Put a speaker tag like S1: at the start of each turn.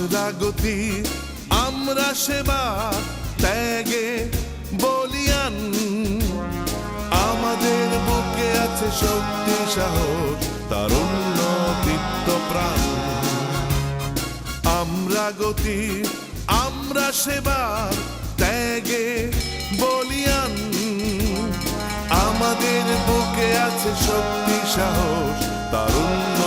S1: আমরা গতি, আমরা সেবা, ত্যাগে বলিয়ান। আমাদের বুকে আছে শক্তি, সাহস, তারুণ্য, দীপ্ত প্রাণ। আমরা গতি, আমরা সেবা, ত্যাগে বলিয়ান। আমাদের বুকে আছে শক্তি, সাহস, তারুণ্য,